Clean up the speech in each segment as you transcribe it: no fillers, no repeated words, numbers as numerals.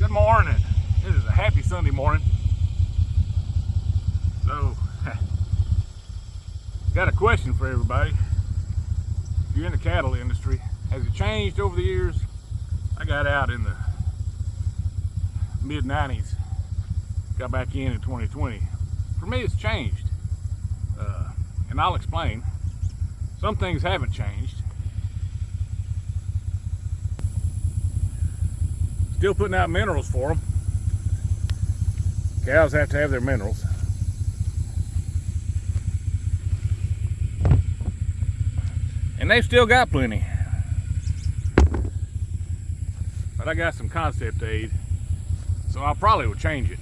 Good morning. It is a happy Sunday morning. So, got a question for everybody. If you're in the cattle industry, has it changed over the years? I got out in the mid-90s, got back in 2020. For me, it's changed. And I'll explain. Some things haven't changed. Still putting out minerals for them. Cows have to have their minerals. And they've still got plenty. But I got some concept aid, so I probably will change it.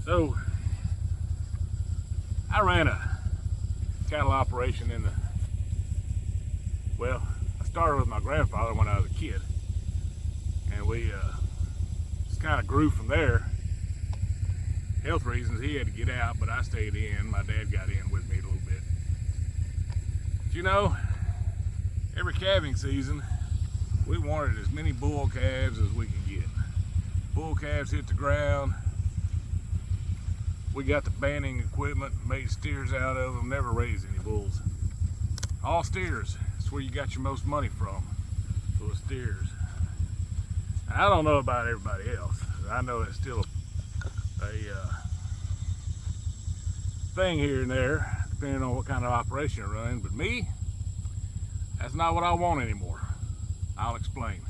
So, I ran a cattle operation I started with my grandfather when I was a kid. And we just kind of grew from there. Health reasons, he had to get out, but I stayed in. My dad got in with me a little bit. But you know, every calving season, we wanted as many bull calves as we could get. Bull calves hit the ground. We got the banning equipment, made steers out of them, never raised any bulls. All steers. That's where you got your most money from, those steers. I don't know about everybody else. I know it's still a thing here and there, depending on what kind of operation you're running. But me, that's not what I want anymore. I'll explain.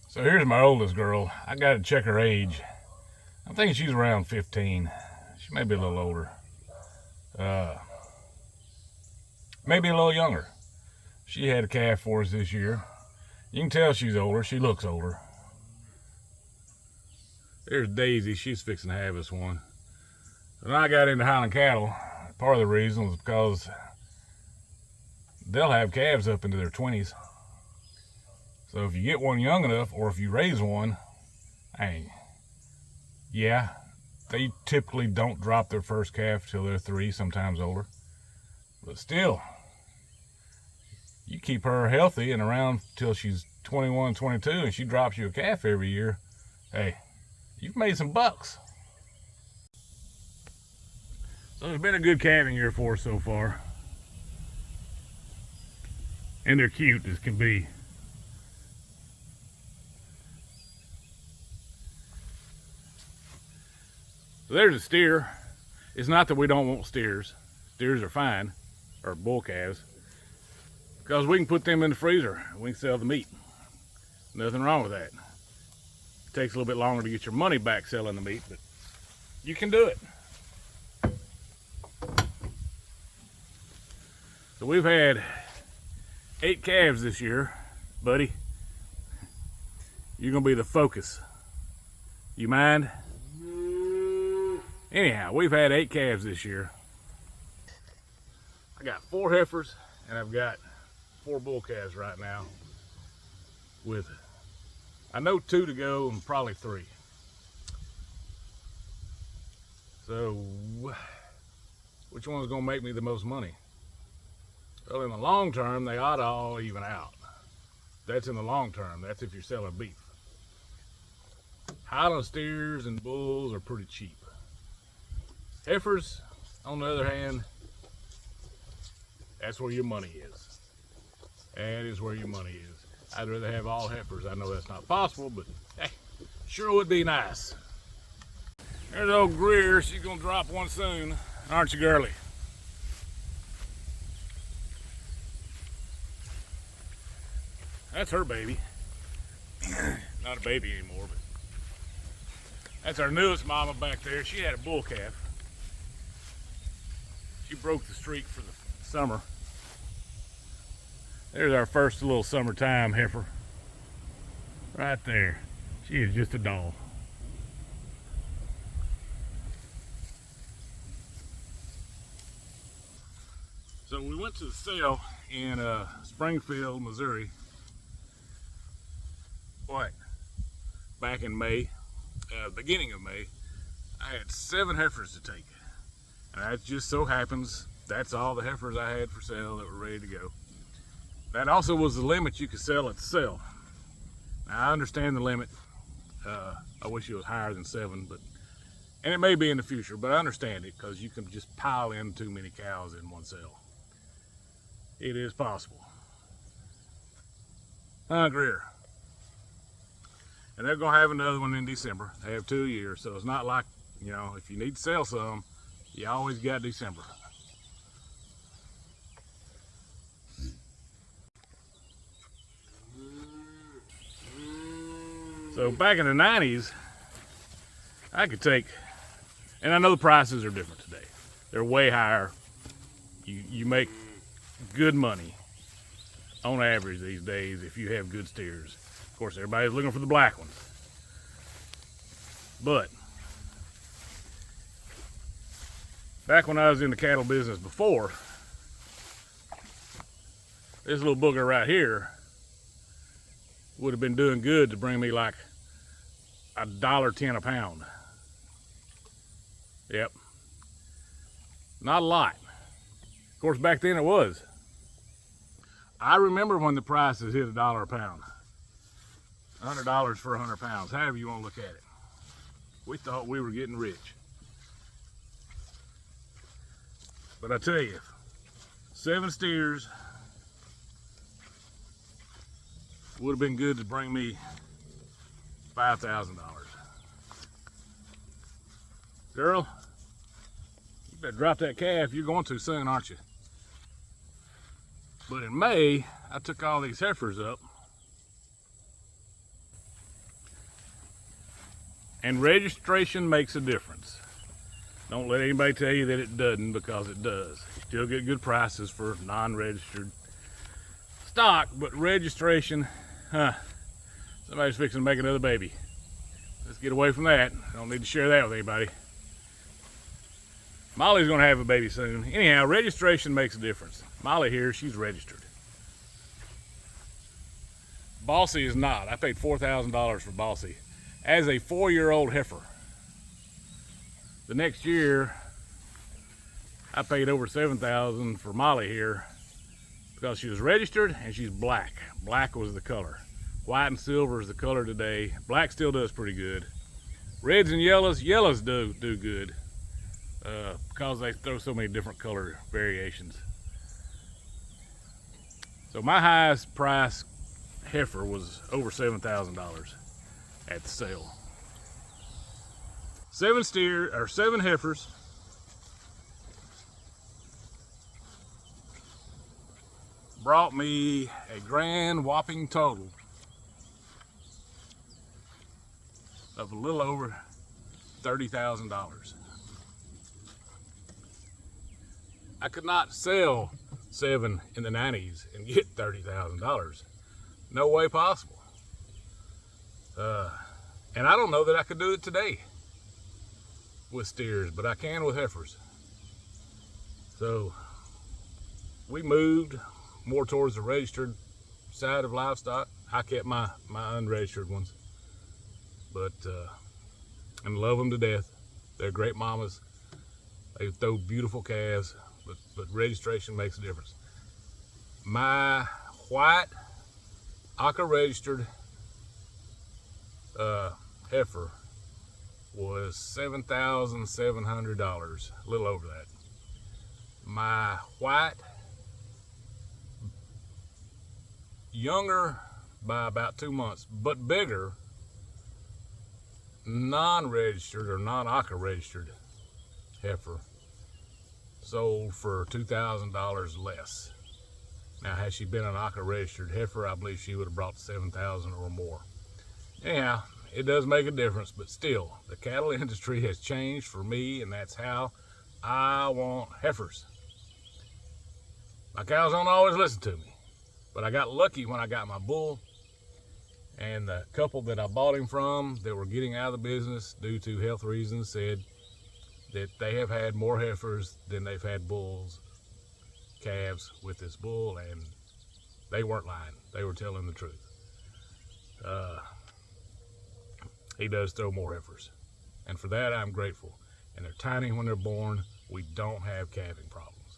So here's my oldest girl. I got to check her age. I'm thinking she's around 15. She may be a little older. Maybe a little younger. She had a calf for us this year. You can tell she's older. She looks older. There's Daisy. She's fixing to have us one. When I got into Highland cattle, part of the reason was because they'll have calves up into their 20s. So if you get one young enough, or if you raise one, hey, yeah, they typically don't drop their first calf till they're 3, sometimes older. But still, you keep her healthy and around till she's 21, 22, and she drops you a calf every year, hey, you've made some bucks. So it's been a good calving year for us so far. And they're cute as can be. So there's a steer. It's not that we don't want steers. Steers are fine, or bull calves, because we can put them in the freezer. We can sell the meat. Nothing wrong with that. It takes a little bit longer to get your money back selling the meat, but you can do it. So we've had 8 calves this year, buddy. You're gonna be the focus. You mind? Anyhow, we've had 8 calves this year. I got 4 heifers and I've got 4 bull calves right now, with I know 2 to go and probably 3. So which one's gonna make me the most money? Well, in the long term, they ought to all even out. That's in the long term. That's if you're selling beef. Highland steers and bulls are pretty cheap. Heifers, on the other hand, that's where your money is. That is where your money is. I'd rather have all heifers. I know that's not possible, but hey, sure would be nice. There's old Greer. She's gonna drop one soon, aren't you, girly? That's her baby. Not a baby anymore, but that's our newest mama back there. She had a bull calf. She broke the streak for the summer. There's our first little summertime heifer. Right there. She is just a doll. So we went to the sale in Springfield, Missouri. Back in May, beginning of May. I had 7 heifers to take. And that just so happens that's all the heifers I had for sale that were ready to go. That also was the limit you could sell at the sale. Now, I understand the limit. I wish it was higher than 7, and it may be in the future, but I understand it because you can just pile in too many cows in one sale. It is possible. Greer. And they're going to have another one in December. They have 2 years, so it's not like, you know, if you need to sell some, you always got December. So back in the 90s, I could take, and I know the prices are different today. They're way higher. You make good money on average these days if you have good steers. Of course, everybody's looking for the black ones. But back when I was in the cattle business before, this little booger right here would have been doing good to bring me like $1.10 a pound. Yep. Not a lot. Of course, back then it was. I remember when the prices hit $1 a pound. $100 for 100 pounds, however you want to look at it. We thought we were getting rich. But I tell you, 7 steers would have been good to bring me $5,000. Girl, you better drop that calf. You're going to soon, aren't you? But in May, I took all these heifers up. And registration makes a difference. Don't let anybody tell you that it doesn't, because it does. You still get good prices for non-registered stock, but registration, somebody's fixing to make another baby. Let's get away from that. I don't need to share that with anybody. Molly's gonna have a baby soon. Anyhow, registration makes a difference. Molly here, she's registered. Bossy is not. I paid $4,000 for Bossy as a 4-year-old heifer. The next year, I paid over $7,000 for Molly here because she was registered and she's black. Black was the color. White and silver is the color today. Black still does pretty good. Reds and yellows do good because they throw so many different color variations. So my highest price heifer was over $7,000 at the sale. 7 heifers. Brought me a grand whopping total of a little over $30,000. I could not sell 7 in the 90s and get $30,000. No way possible. And I don't know that I could do it today with steers, but I can with heifers. So we moved more towards the registered side of livestock. I kept my unregistered ones, but and love them to death. They're great mamas. They throw beautiful calves, but registration makes a difference. My white ACA registered heifer was $7,700, a little over that. My white, younger by about 2 months, but bigger, non-registered or non-ACA registered heifer sold for $2,000 less. Now, had she been an ACA registered heifer, I believe she would have brought $7,000 or more. Anyhow, it does make a difference, but still, the cattle industry has changed for me, and that's how I want heifers. My cows don't always listen to me, but I got lucky when I got my bull, and the couple that I bought him from that were getting out of the business due to health reasons said that they have had more heifers than they've had bulls, calves with this bull, and they weren't lying. They were telling the truth. He does throw more heifers, and for that I'm grateful. And they're tiny when they're born. We don't have calving problems.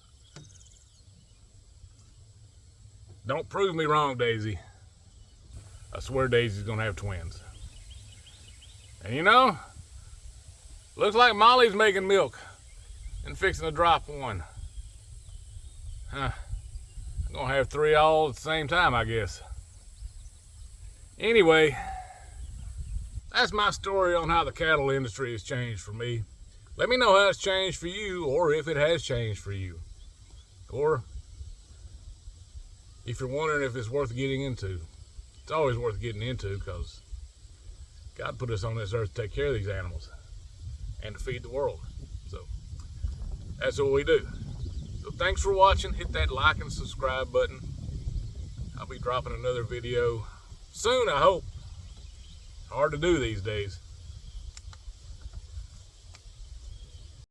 Don't prove me wrong, Daisy. I swear Daisy's gonna have twins. And you know, looks like Molly's making milk and fixing to drop one. Huh. I'm gonna have 3 all at the same time, I guess. Anyway, that's my story on how the cattle industry has changed for me. Let me know how it's changed for you, or if it has changed for you. Or if you're wondering if it's worth getting into. It's always worth getting into, because God put us on this earth to take care of these animals and to feed the world. So that's what we do. So thanks for watching. Hit that like and subscribe button. I'll be dropping another video soon, I hope. Hard to do these days.